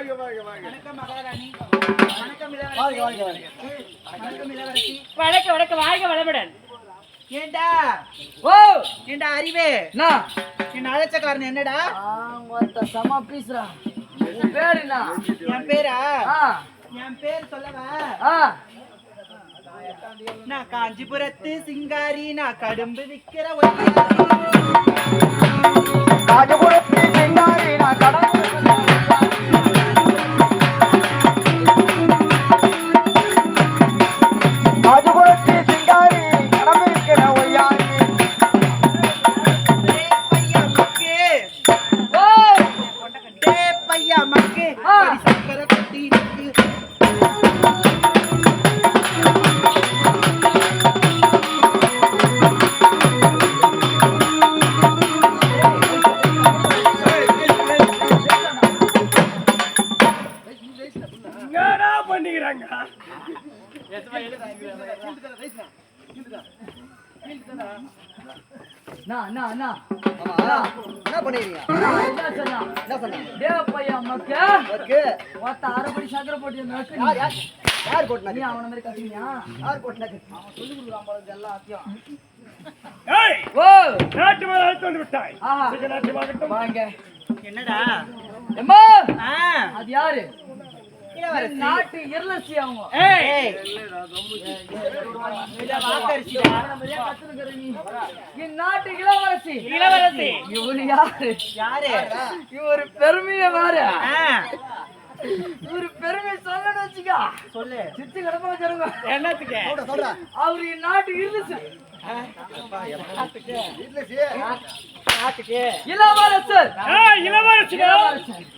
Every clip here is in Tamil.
வணக்கம் மகாராணி. வணக்கம் இளவரசி. வணக்கம் வணக்கம் வாழ்க வளமுடன். ஏண்டா ஓ ஏண்டா அறிவே என்ன அழைச்ச காரணம் என்னடா? சமா பீஸ்ரா பேருனா என் பேரா? என் பேர் சொல்லவா? நான் காஞ்சிபுரத்து சிங்காரி, நான் கடும்பு விக்கிற காஞ்சிபுரத்து சிங்காரி, நான் கடம்பு காஞ்சிபுரத்து சிங்காரி, கடம்பு விக்கிற ஒய்யாரி. பையா மக்கு சக்கரை கட்டி பண்ணிக்கிறாங்க. என்னடா அது யாரு? நாட்டு இளவரசி அவங்க. நாட்டு இளவரசி. இளவரசி இவரு யாரு? யாரு? இவரு பெருமைய வேற. இவரு பெருமை சொல்லணும் வச்சுக்கா. சொல்லு. சித்தி கிடப்பா சொல்லுங்க. என்னத்துக்கு? அவரு நாட்டு இளவரசி. இளவரசர். இளவரசர்.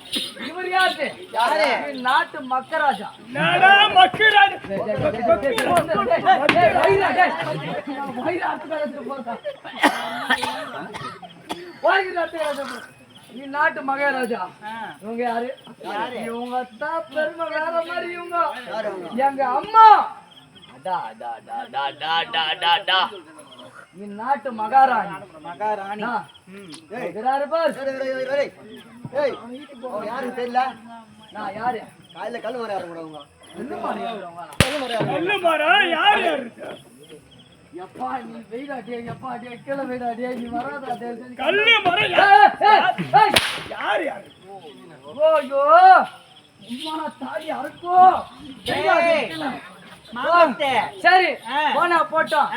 இவர் யாரு? யாரு? நாட்டு மக்கராஜா. நீ நாட்டு மகாராஜா. இவங்க யாரு? இவங்க தான் பெருமை வேற மாதிரி. இவங்க எங்க அம்மா. நீ நாட்டு மகாராணி. மகாராணி யாரு தெரியல. நான் யாரு? காலையில கல்லு எப்பா நீ வெயிடாட்டியா? எப்பா அடியா கீழே வெயிடாட்டியா? நீ வராதா? ஓயோ உமா தாடி அறுக்கோ. சரி போனா போட்டோம்.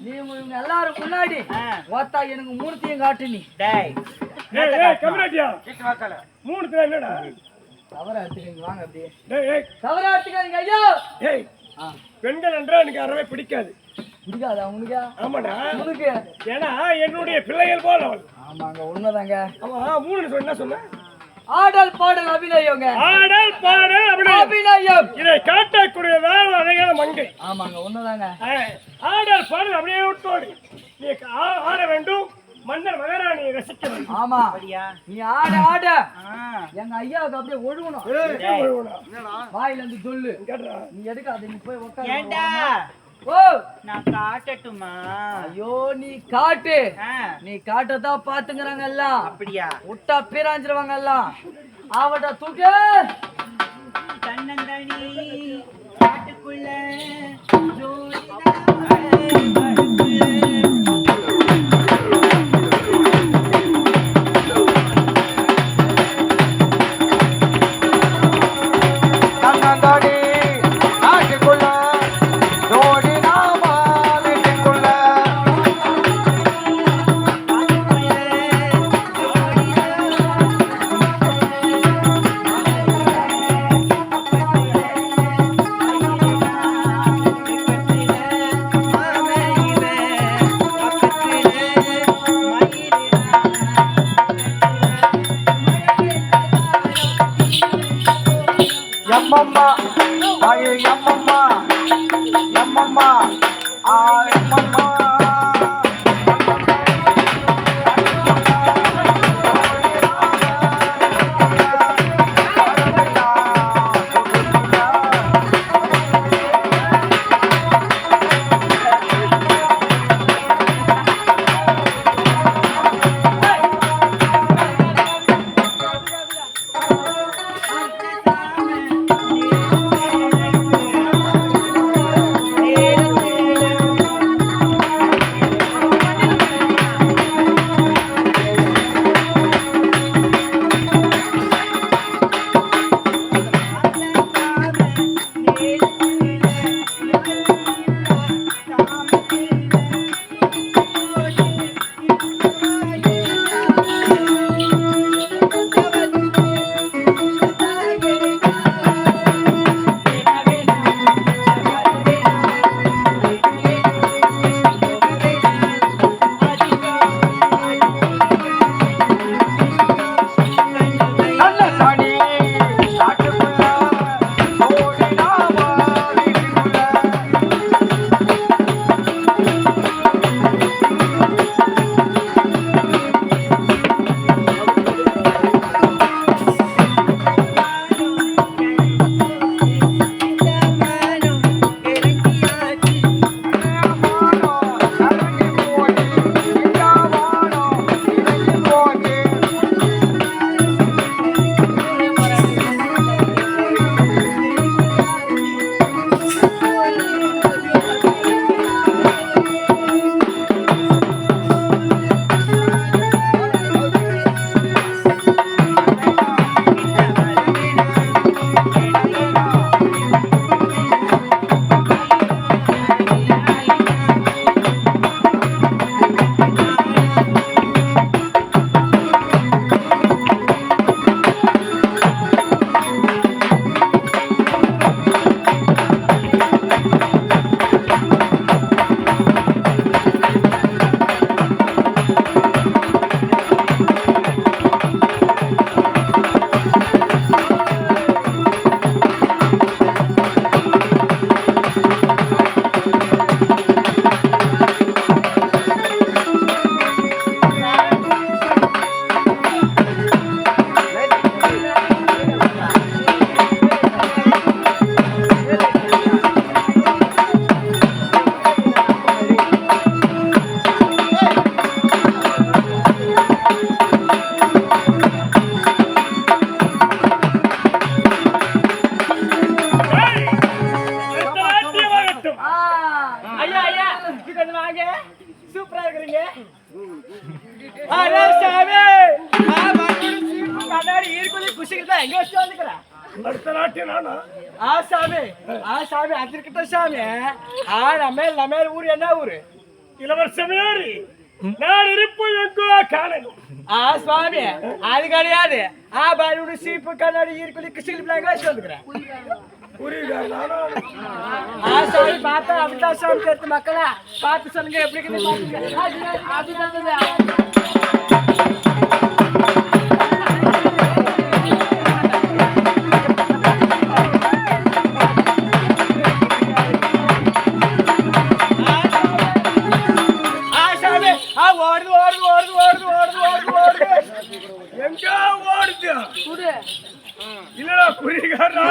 நீ இவங்க எல்லாரும் முன்னாடி ஓத்தா எனக்கு மூணுத்தையும் காட்டு. நீ தவறாத்துக்கு வாங்க. அப்படியே தவறாத்துக்காதீங்க ஐயோ. பெண்கள் என்றால் எனக்கு அறவே பிடிக்காது. பிடிக்காதா உனக்கு? ஆமாடா உனக்கு. ஏன்னா என்னுடைய பிள்ளைகள் போல அவள். ஆமாங்க உண்மைதாங்க. ஆமா மூணு என்ன சொன்ன? ஆடல் பாடல் அபிநயங்க. ஆடல் பாடல் அபிநயம். இதை காட்டக்கூடிய வேற அழகான மங்கை. ஆமாங்க உண்மைதாங்க. ஆடல் பாடல் அப்படியே விட்டோடு நீ ஆட வேண்டும். மன்னர் மகாராணியை ரசிக்க வேண்டும். ஆமா நீ ஆட ஆட எங்க ஐயாவுக்கு அப்படியே ஒழுகணும். வாயில இருந்து சொல்லு. நீ எடுக்காத. நீ போய் உட்காரு. ஓ நான் காட்டட்டுமா? ஐயோ நீ காட்டு. நீ காட்டதான் பாத்துங்கிறாங்க எல்லாம். அப்படியா? விட்டா பீராஞ்சிருவாங்க எல்லாம். ஆவட்டா தூக்கு. தன்னந்தனி காட்டுக்குள்ள எம்மம்மா ஆயு எம்மம்மா எம்மம்மா எம்மம்மா. அடுத்த நாட்டு நானா சாமி அதற்கிட்ட சாமி நம்ம ஊர் என்ன ஊரு இளவரசமேரி நான் இருப்போம் எங்கோ காணணும் சுவாமி அது கிடையாது பாரு சீப்பு கண்ணாடி ஈர்க்குள்ளி கிருஷ்ணகிரி சொல்லுகிறேன் சாமி பார்த்தா அப்படிதான் சாமி சேர்த்து மக்களா பார்த்து சொல்லுங்க எப்படி எங்க ஓடுது இல்லடா குறிகாரா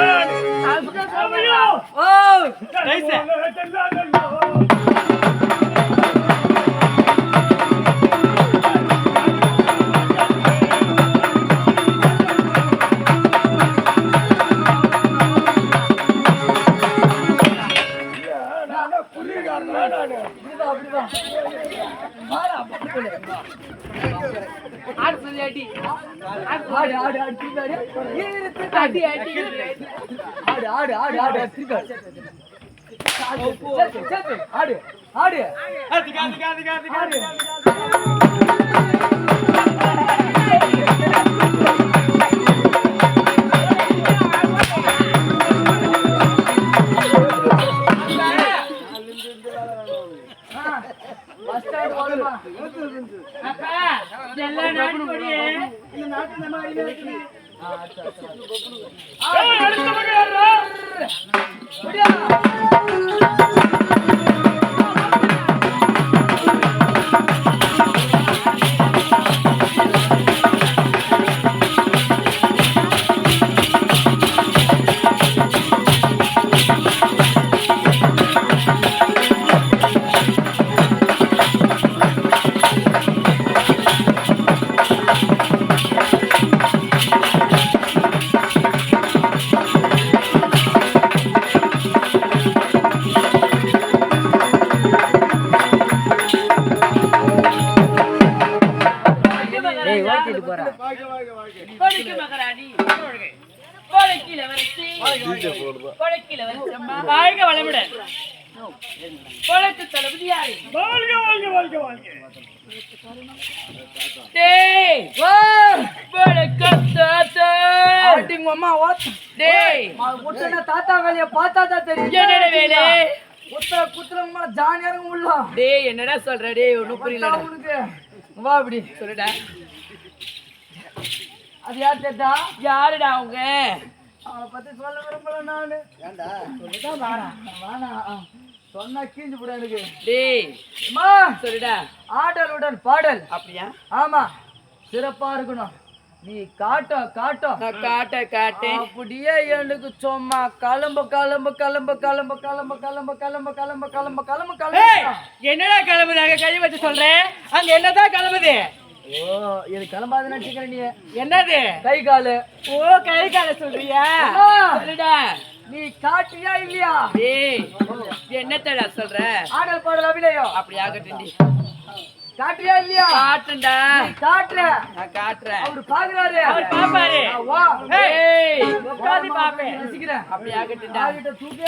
தாத்தா வேலைய பார்த்தாதான் தெரியும். என்னடா சொல்ற டே ஒன்னும் புரியல உனக்கு. வா அப்படி சொல்லுடா. அது யார் கேட்டா? யாருடா அவங்க? அவளை பத்தி சொல்ல விரும்பல நானு. சொல்லிதான் வாடா சொன்னா கீஞ்சு போட எனக்கு. டேய் அம்மா சொல்லுடா. ஆடலுடன் பாடல் அப்படியா? ஆமா சிறப்பா இருக்கணும். நீ காட்டும் நான் காட்டேன் அப்படியே எனக்கு சும்மா கிளம்பு. என்னடா கிளம்புறாங்க? கை வச்சு சொல்றேன். அங்க என்னதான் கிளம்புது? ஓ இது கிளம்பாதுன்னு நினைச்சுக்கிறேன். நீ என்னது? கை காலு. ஓ கை கால சொல்றியா? சொல்லுடா. நீ காட்டியா இல்லையா? ஏய் என்னத்தடா சொல்ற? ஆடல் பாடல் அபிநயம் அப்படி ஆகட்டும்டி. காட்டுறியா இல்லையா? காட்டுண்டா. காட்டுற. நான் காட்டுறேன். அவரு பாக்குறாரு. அவர் பாப்பாரு. வா. ஏய் உட்கார்ந்து பாப்பேன். ரசிக்கிறேன். அப்படி ஆகட்டும்டா. ஆகிட்ட தூக்கு.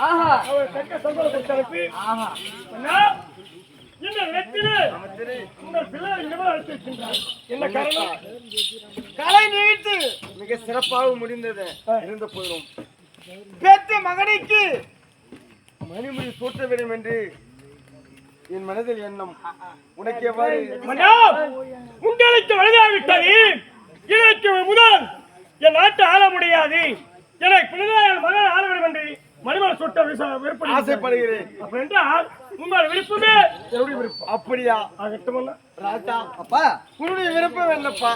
ஆஹா அவர் தக்க சம்பளம் கொடுத்தனுப்பி ஆஹா இந்த நெத்திலே உங்கள் பிள்ளை இனிமே அழைத்திருக்கின்றார். என்ன காரணம்? கலை நிகழ்த்து மிக சிறப்பாக முடிந்தது. இருந்த போதும் பெற்ற மகனுக்கு மணிமுடி சூட்ட வேண்டும் என்று என் மனதில் எண்ணம். உனக்கு எவ்வாறு? மன்னா, உங்களுக்கு வயதாகிவிட்டது. இதற்கு முதல் என் நாட்டை ஆள முடியாது. எனக்கு பிள்ளையால் மகன் ஆள வேண்டும் என்று மணிமலை சுட்ட விருப்பம் ஆசைப்படுகிறேன். அப்படி என்றால் உங்கள் விருப்பமே என்னுடைய விருப்பம். அப்படியா? ஆகட்டும் ராஜா, அப்பா உன்னுடைய விருப்பம் என்னப்பா?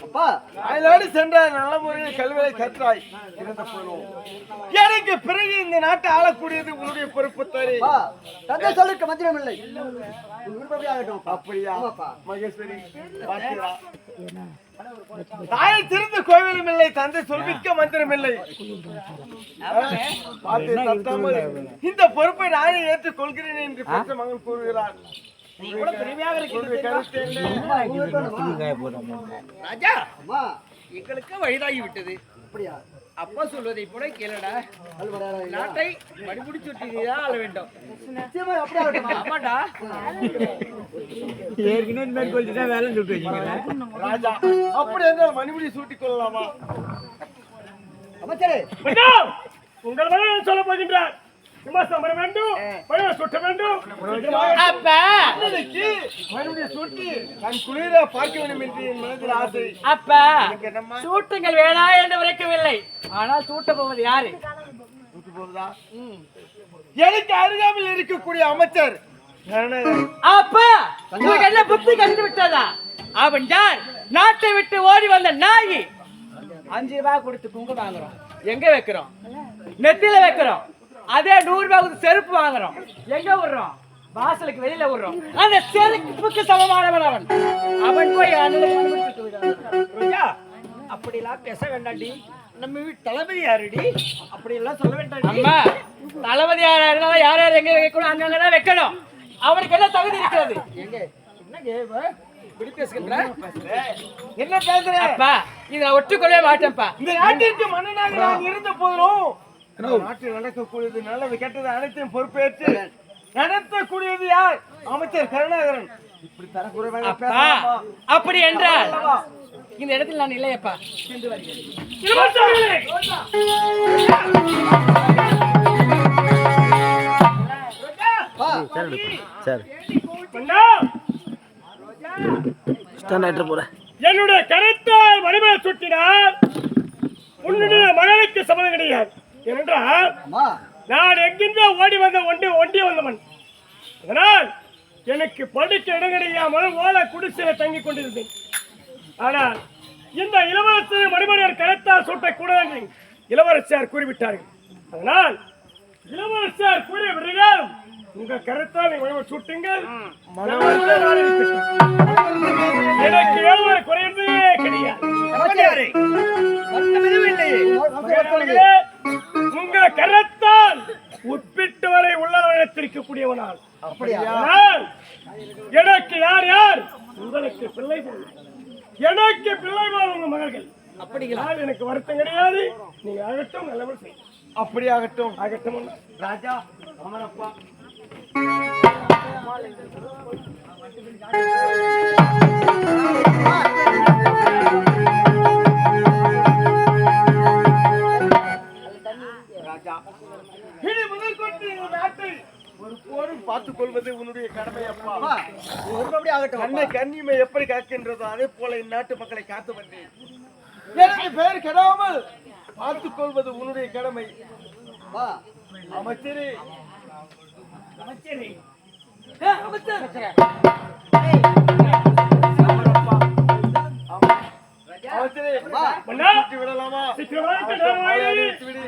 அப்பா அதோடு சென்றாய், நல்ல முறையில் கல்வியை கற்றாய். இருந்த போதும் எனக்கு பிறகு இந்த நாட்டை ஆளக்கூடியது உன்னுடைய பொறுப்பு தரே. அப்பா தந்தை சொல்லுக்கு மந்திரம் இல்லை உன் விருப்பப்படி ஆகட்டும். அப்படியா? ஆமாப்பா. மகேஸ்வரி பார்த்தீரா? தாயை திறந்த கோவிலும் இல்லை, தந்தை சொல்விக்க மந்திரம் இல்லை. பார்த்து தட்டாமல் இந்த பொறுப்பை நானே ஏற்றுக் கொள்கிறேன் என்று பெற்ற மகன் கூறுகிறார். உன்னுடைய கருத்து என்ன? ராஜா அம்மா எங்களுக்கு வயதாகி விட்டது. அப்படியா? அப்பா சொல்வதை போல கேளடா. அல்வராரா இல்லையா? நாட்டை மடிபிடிச்சு விட்டுதான் ஆள வேண்டும். நிச்சயமா அப்படியே ஆகட்டும். ஆமாடா. ராஜா, அப்படி என்றால் மணிமுடி சூட்டிக் கொள்ளலாமா? அமைச்சரே மன்னா, உங்கள் மகன் சொல்ல போகின்றார். விமர்சனம் வர வேண்டும், மணிமலை சுட்ட வேண்டும். அப்பா அண்ணனுக்கு மணிமுடி சூட்டி தன் குளிர பார்க்க வேண்டும் என்று என் மனதில் ஆசை. அப்பா எனக்கு என்னம்மா? சூட்டுங்கள் வேணா என்று உரைக்கவில்லை. ஆனால் சூட்ட போவது யாரு? சூட்டு போகுதா? எனக்கு அருகாமையில் இருக்கக்கூடிய அமைச்சர் அப்பா உங்களுக்கு என்ன புத்தி கண்டு விட்டதா? அவன் யார்? நாட்டை விட்டு ஓடி வந்த நாயி. 5 ரூபாய் கொடுத்து குங்குமம் வாங்குறோம். எங்க வைக்கிறோம்? நெத்தில வைக்கிறோம். அதே 100 ரூபாய் கொடுத்து செருப்பு வாங்குறோம். எங்க விடுறோம்? வாசலுக்கு வெளியில விடுறோம். அந்த செருப்புக்கு சமமானவன் அவன். அவன் போய் அப்படி எல்லாம் பேச வேண்டாண்டி. நம்ம வீட்டு தளபதி யாருடி? அப்படி எல்லாம் சொல்ல வேண்டாம். அம்மா தளபதி யாரா இருந்தாலும் யார் யார் எங்க வைக்கணும் அங்கங்கதான் வைக்கணும். அவனுக்கு என்ன தகுதி இருக்கிறது? இப்படி பேசுகின்ற என்ன பேசுறேன்? அப்பா இதை ஒற்றுக்கொள்ளவே மாட்டேன்ப்பா. இந்த நாட்டிற்கு மன்னனாக நான் இருந்த போதும் நாட்டில் நடக்கக்கூடியது நல்லது கெட்டது அனைத்தையும் பொறுப்பேற்று நடத்தக்கூடியது யார்? அமைச்சர் கருணாகரன். இப்படி தரக்குறைவாக அப்பா பேசலாமா? அப்படி என்றால் இந்த இடத்தில் நான் இல்லையப்பா. சென்று வருகிறேன். இளவரசர்களே, மன்னா, என்னுடைய கருத்தால் மணிமலை சுட்டினார். உன்னுடைய மகனுக்கு சம்மதம் கிடையாது. ஏனென்றால் அம்மா நான் எங்கிருந்தோ ஓடி வந்த ஒண்டி வந்தவன். அதனால் எனக்கு படுக்க இடம் கிடையாமல் ஓலை குடிசையில தங்கிக் கொண்டிருந்தேன். ஆனால் இந்த இளவரசர் மணிமணியர் கருத்தால் சுட்டக்கூடாது இளவரசியார் கூறிவிட்டார்கள். அதனால் இளவரசியார் கூறிய விடுங்கள். உங்க கருத்தால் மணிமணி சுட்டுங்கள். எனக்கு ஏழ்வரை குறைந்ததே கிடையாது. உங்க கரத்தால் உட்பிட்டு வரை உள்ளவனத்திற்கக்கூடியவனால் எனக்கு யார் யார்? உங்களுக்கு பிள்ளை போல், எனக்கு பிள்ளை போல் உங்க மகள்கள். அப்படிங்களா? எனக்கு வருத்தம் கிடையாது. நீங்க ஆகட்டும், நல்லவர் செய்யும். அப்படி ஆகட்டும். ஆகட்டும் ராஜா அமரப்பா. ராஜா, இனி முதல் கொண்டு இந்த நாட்டை ஒரு போரும் பார்த்துக் கொள்வது உன்னுடைய கடமை அப்பா. உன் விருப்பப்படி ஆகட்டும். கண்ணை கண்ணிமை எப்படி காக்கின்றதோ அதே போல இந்நாட்டு மக்களை காத்து வந்தேன். எனக்கு பெயர் கெடாமல் பார்த்துக் கொள்வது உன்னுடைய கடமை. வா அமைச்சரே, அமைச்சரே, அமைச்சரே, மன்னா, விட்டு விடலாமா? சீக்கிரமாக கல்யாணம் விட்டு விடு.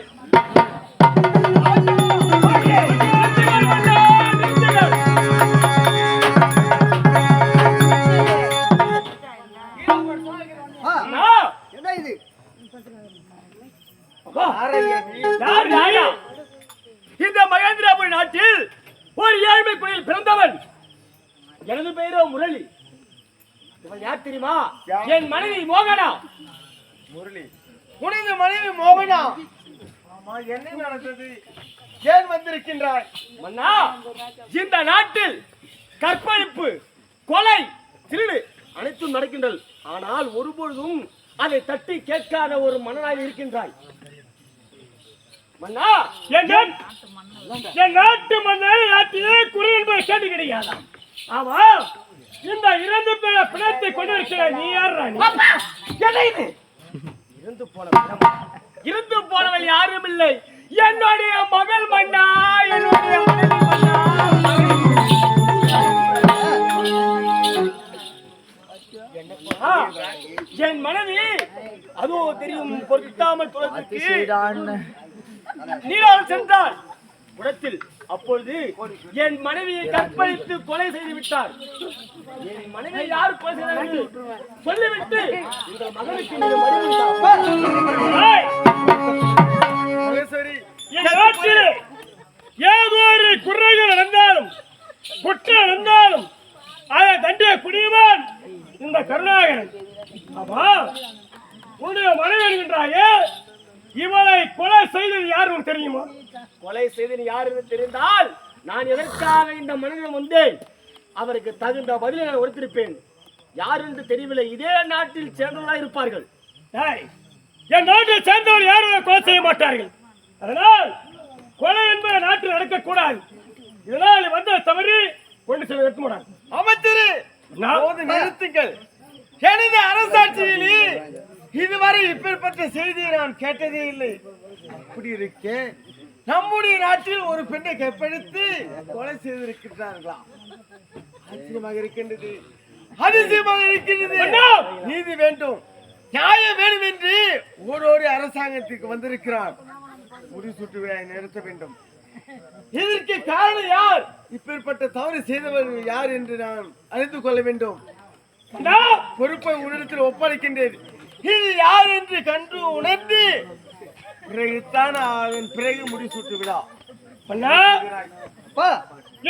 என்ன இது? யார் நீ? இந்த மகேந்திராபுரி நாட்டில் ஒரு ஏழ்மை குடியில் பிறந்தவன். எனது பெயரோ முரளி. இவன் யார் தெரியுமா? என் மனைவி மோகனா. முரளி, உனது மனைவி மோகனா? என்ன நடந்தது? ஏன் வந்திருக்கின்றாய்? மன்னா, இந்த நாட்டில் கற்பழிப்பு, கொலை, திருடு அனைத்தும் நடக்கின்றது. ஆனால் ஒருபொழுதும் அதை தட்டி கேட்காத ஒரு மன்னனாய் இருக்கின்றாய். மன்னா, என் நாட்டு மன்னர் நாட்டிலே குறை என்பதை கேட்டு கிடையாதாம். ஆமா, இந்த இறந்து போன பிணத்தை கொண்டிருக்கிற நீ யார் ராணி? இருந்து போனவள் யாரும் இல்லை, என்னுடைய மகள் மன்னா, என்னுடைய மனைவி மன்னா. என் மனைவி அதோ தெரியும் பொருட்டாமல் துளத்துக்கு நீரால் சென்றார் குடத்தில். அப்பொழுது என் மனைவியை கற்பழித்து கொலை செய்து விட்டார். என் மனைவியை யார் கொலை செய்தார்கள் சொல்லிவிட்டு இந்த மகனுக்கு என் நாட்டில் ஏதோ ஒரு குறைகள் நடந்தாலும் குற்றம் நடந்தாலும் அதை தண்டிய குடியவன் இந்த கருணாகரன். ஆமா, உன்னுடைய மனைவி என்கின்றாயே, இவளை கொலை செய்தது யாரும் தெரியுமா? கொலை செய்தது யார் என்று தெரிந்தால் நான் எதற்காக இந்த மனிதன் வந்தேன், அவருக்கு தகுந்த பதிலை நான் கொடுத்திருப்பேன். யார் என்று தெரியவில்லை. இதே நாட்டில் சேர்ந்தவர்களாக இருப்பார்கள். என் நாட்டில் சேர்ந்தவர் யாரும் கொலை செய்ய மாட்டார்கள். அதனால் கொலை என்பது நாட்டில் நடக்கக்கூடாது. இதனால் வந்த தவறு கொண்டு செல்ல வைக்கக்கூடாது. அமைச்சரே, நிறுத்துங்கள். எனது அரசாட்சியிலே இதுவரை இப்பேற்பட்ட செய்தியை நான் கேட்டதே இல்லை. அப்படி இருக்கே, நம்முடைய நாட்டில் ஒரு பெண்ணை கற்பழித்து கொலை செய்திருக்கிறார்களா? ஆச்சரியமாக இருக்கின்றது, அதிசயமாக இருக்கின்றது. நீதி வேண்டும், நியாயம் வேண்டும் என்று ஓடோடி அரசாங்கத்துக்கு வந்திருக்கிறார். முடிசூட்டு விழாவை நிறுத்த வேண்டும். இதற்கு காரணம் யார்? இப்பேற்பட்ட தவறு செய்தவர்கள் யார் என்று நான் அறிந்து கொள்ள வேண்டும். பொறுப்பை உன்னிடத்தில் ஒப்படைக்கின்றேன். இது யார் என்று கண்டு உணர்ந்து பிறகுதான் அதன் பிறகு முடிசூட்டு விழா.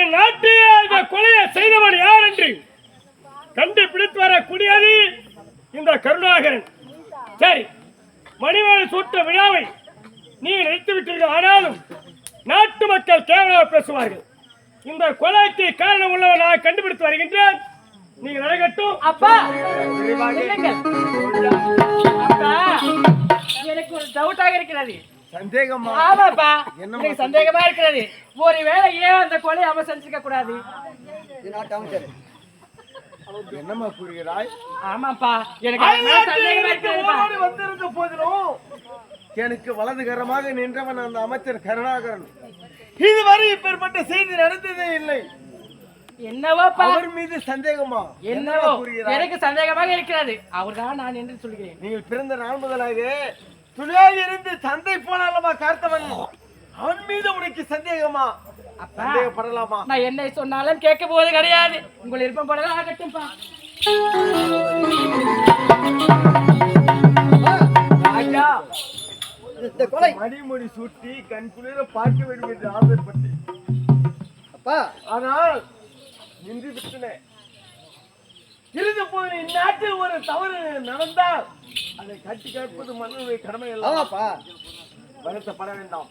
என் நாட்டிலே இந்த கொலையை செய்தவன் யார் என்று கண்டுபிடித்து வரக்கூடியது இந்த கருணாகரன். சரி, மணிமேலை சூட்ட விழாவை நீ நிறுத்தி விட்டீர்கள். ஆனாலும் நாட்டு மக்கள் கேவலமாக பேசுவார்கள். இந்த கொலைக்கு காரணம் உள்ளவன் நான் கண்டுபிடித்து வருகின்றேன். நீங்க நடக்கட்டும். அப்பா, அப்பா, எனக்கு ஒரு டவுட்டாக இருக்கிறது. சந்தேகமா? ஆமாப்பா, எனக்கு சந்தேகமா இருக்கிறது. ஒருவேளை ஏன் அந்த கொலை அவன் செஞ்சிருக்க கூடாது? என்னம்மா கூறுகிறாய்? ஆமாப்பா, எனக்கு வந்திருந்த போதிலும் எனக்கு வலதுகரமாக நின்றவன் அந்த அமைச்சர் கருணாகரன். இதுவரை இப்பேற்பட்ட செய்தி நடந்ததே இல்லை. என்னவோப்பா, அவர் மீது சந்தேகமா? என்னவோ எனக்கு சந்தேகமாக இருக்கிறது. அவர்தான் நான் என்று சொல்கிறேன். நீங்கள் பிறந்த நாள் முதலாக துணையாக இருந்து தந்தை போனாலமா காத்தவன், அவன் மீது உனக்கு சந்தேகமா? சந்தேகப்படலாமா? நான் என்ன சொன்னாலும் கேட்க போவது கிடையாது. உங்கள் விருப்பம் போடலாம் ஆகட்டும்பா. இந்த கொலை மணிமொழி சூட்டி கண் குளிர பார்க்க வேண்டும் என்று ஆசைப்பட்டேன் அப்பா. ஆனால் நின்று விட்டனேன். இருந்த போது இந்நாட்டில் ஒரு தவறு நடந்தால் அதை கட்டி கேட்பது மன்னனுடைய கடமை அல்லப்பா. வருத்தப்பட வேண்டாம்.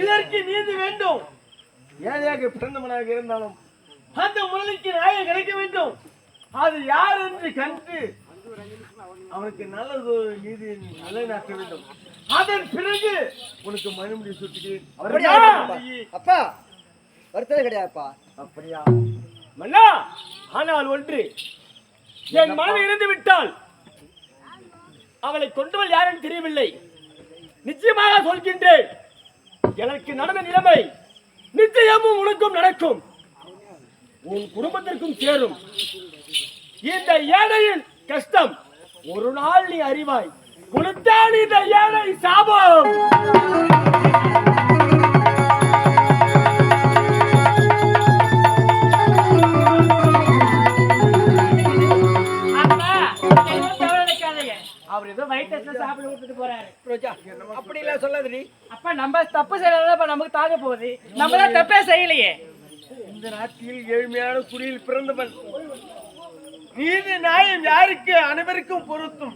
இதற்கு நீதி வேண்டும். ஏழையாக பிறந்தவனாக இருந்தாலும் அந்த முரளிக்கு நியாயம் கிடைக்க வேண்டும். அது யார் என்று கண்டு அவனுக்கு நல்லது நீதி நிலைநாட்ட வேண்டும். அதன் பிறகு உனக்கு மணிமுடி சுட்டுகிறேன். அப்பா வருத்தமே கிடையாதுப்பா. அப்படியா மன்னா? ஆனால் ஒன்று, என் மனைவி இருந்து விட்டால் அவளை கொண்டவள் யாரும் தெரியவில்லை. நிச்சயமாக சொல்கின்றேன், எனக்கு நடந்த நிலைமை நிச்சயமும் உனக்கும் நடக்கும், உன் குடும்பத்திற்கும் சேரும். இந்த ஏழையின் கஷ்டம் ஒரு நாள் நீ அறிவாய். கொடுத்தான் இந்த ஏழை சாபம். அவர் ஏதோ வயிற்று சாப்பிட விட்டுட்டு போறாரு. அப்படி இல்ல சொல்லாதடி. அப்ப நம்ம தப்பு செய்யறதா நமக்கு தாங்க போகுது. நம்ம தான் தப்பே செய்யலையே. இந்த நாட்டில் ஏழ்மையான குடியில் பிறந்தவன். நீதி நியாயம் யாருக்கு? அனைவருக்கும் பொருத்தும்.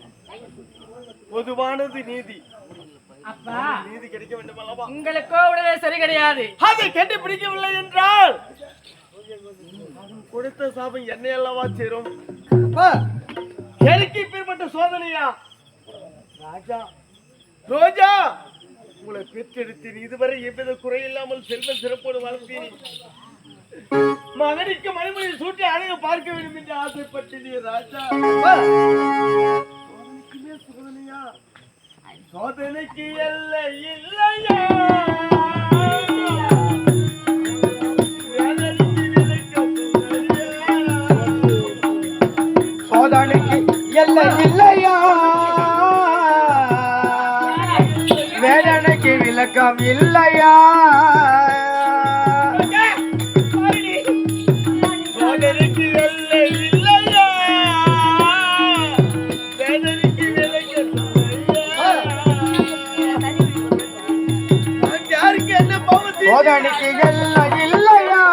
பொதுவானது நீதி. அப்பா நீதி கிடைக்க வேண்டும் அல்லவா? உங்களுக்கோ உடனே சரி கிடையாது. அதை கண்டுபிடிக்கவில்லை என்றால் கொடுத்த சாபம் என்னை அல்லவா சேரும். எனக்கு இப்பேற்பட்ட சோதனையா? ராஜா ரோஜா உங்களை பெற்றெடுத்தேன். இதுவரை எவ்வித குறையில்லாமல் செல்வ சிறப்போடு வளர்த்தேன். மகனுக்கு மணிமணி சூட்டி அழக பார்க்க வேண்டும் என்று ஆசைப்பட்டேன் ராஜா. சோதனையா? சோதனைக்கு எல்லை இல்லையா? சோதனைக்கு எல்லை இல்லையா? வேதனைக்கு விளக்கம் இல்லையா? சோதனைக்கு எல்லை இல்லையா? வேதனைக்கு விளக்கம் இல்லையா? நான் யாருக்கு என்ன பாவம் செய்தேன்? சோதனைக்கு எல்லை இல்லையா?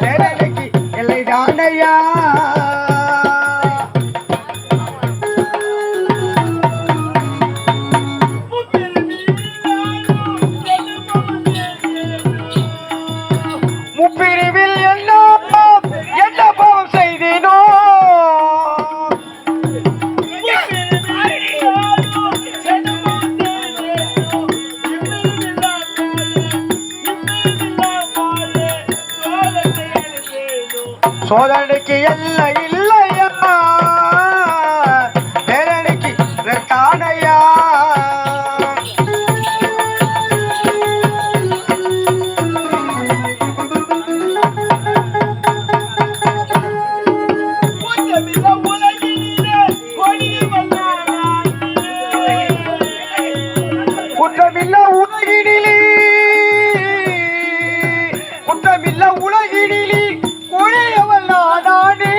வேதனைக்கு எல்லை தானையா? முப்பிரிவில் என்ன பாவம் செய்தேனோ? சோதனைக்கு எல்லை இல்லையா? வேதனைக்கு தானையா? குற்றமில்ல உலகினிலே, குற்றமில்ல உலகினிலே ஒளியவள் நானே.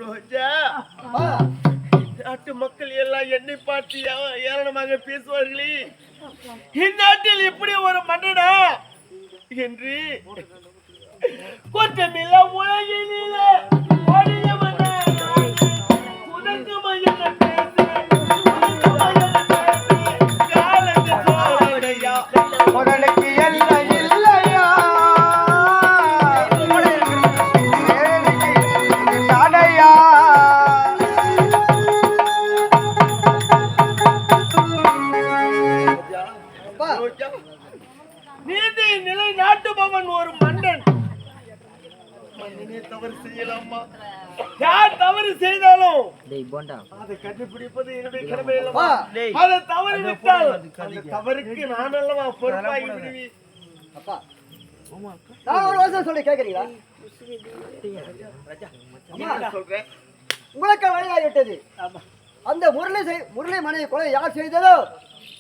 ரோஜா நாட்டு மக்கள் எல்லாம் என்னை பார்த்து ஏளனமாக பேசுவார்களே, இந்நாட்டில் இப்படி ஒரு மன்னனா என்று. குற்றமில்ல உலகினிலே ஒளியவள் நானே. உனக்குமா என்ன பேசு, உனக்குமா என்ன பேசு, காலத்து சோதனையா? சோதனைக்கு எல்லை இல்லையா? வேதனைக்கு தானையா? ரோஜா, நீதி நிலை நாட்டுபவன் ஒரு மன்னன். மன்னனே தவறு செய்யலாமா? யார் தவறு செய்தாலும் அதை கண்டுபிடிப்பது என்னுடைய கடமை அல்லவா? அதை தவறு விட்டால் அந்த தவறுக்கு நான் அல்லவா பொறுப்பாகி விடுவேன். நான் ஒரு வருஷம் சொல்லி கேட்கறீங்களா? என்ன சொல்றேன்? உங்களுக்கு வழியாகிவிட்டது. அந்த முரளி மனைவி கொலை யார் செய்ததோ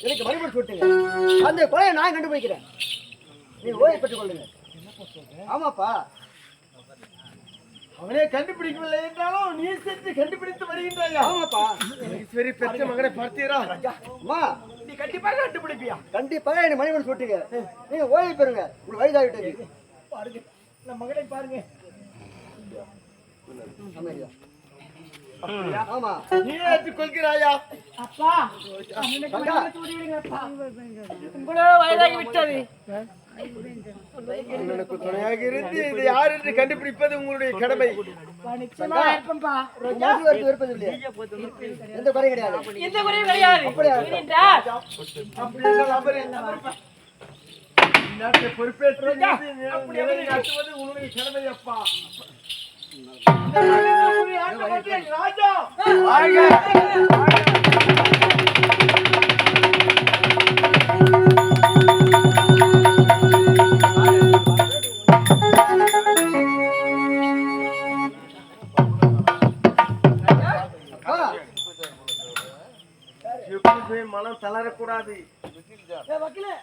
எனக்கு வழிபட்டு விட்டுங்க. அந்த கொலையை நான் கண்டுபிடிக்கிறேன். நீ ஓய்வு பெற்றுக் கொள்ளுங்க. ஆமாப்பா, அவனே கண்டுபிடிக்கவில்லை என்றாலும் நீ சென்று கண்டுபிடித்து வருகின்றாயா? ஆமாப்பா. சரி, பெற்ற மகனை பார்த்தீரா? அம்மா, நீ கண்டிப்பாக கண்டுபிடிப்பியா? கண்டிப்பாக என்ன மணிமணி சொல்லிட்டுங்க. நீங்க ஓய்வு பெறுங்க. உங்களுக்கு வயதாகிவிட்டது. பாருங்க, நம்ம மகனை பாருங்க. அமைதியா. ஆமா, நீ ஏற்றுக் கொள்கிறாயா? அப்பா உங்களோ வயதாகி விட்டது. எனக்கு துணையாக இருந்து இது யார் என்று கண்டுபிடிப்பது உங்களுடைய கடமை. நிச்சயமா இருப்பேன்பா. விருப்பம் இல்லையா? எந்த குறையும் கிடையாது. எந்த குறையும் கிடையாது. ஏனென்றால் அப்படி என்றால் அவரே நாட்டை பொறுப்பேற்று நிலைநாட்டுவது உன்னுடைய கடமை அப்பா. ராஜா மனம் தளரக்கூடாது.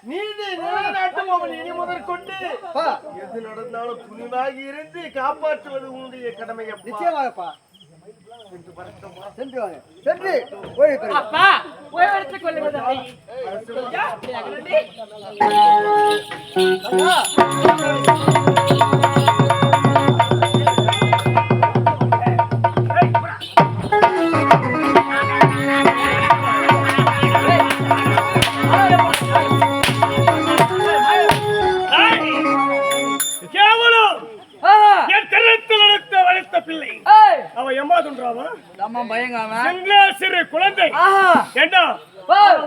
நீதி நிலைநாட்டுபவன் இனி முதற்கொண்டு எது நடந்தாலும் துணிவாகி இருந்து காப்பாற்றுவது உன்னுடைய கடமை. நிச்சயமாகப்பா. சென்று வாங்க சென்று ஓய்வு பெறுங்கள். அப்பா போய் எடுத்துக் கொள்ளுங்க தந்தை. கேவலம் ஆஹா. என் கருத்தில் வளர்த்த பிள்ளை ஏய், அவ எம்மா துன்றாவா நம்ம பயங்காம சின்ன சிறு குழந்தை ஆஹா ஏண்டா வா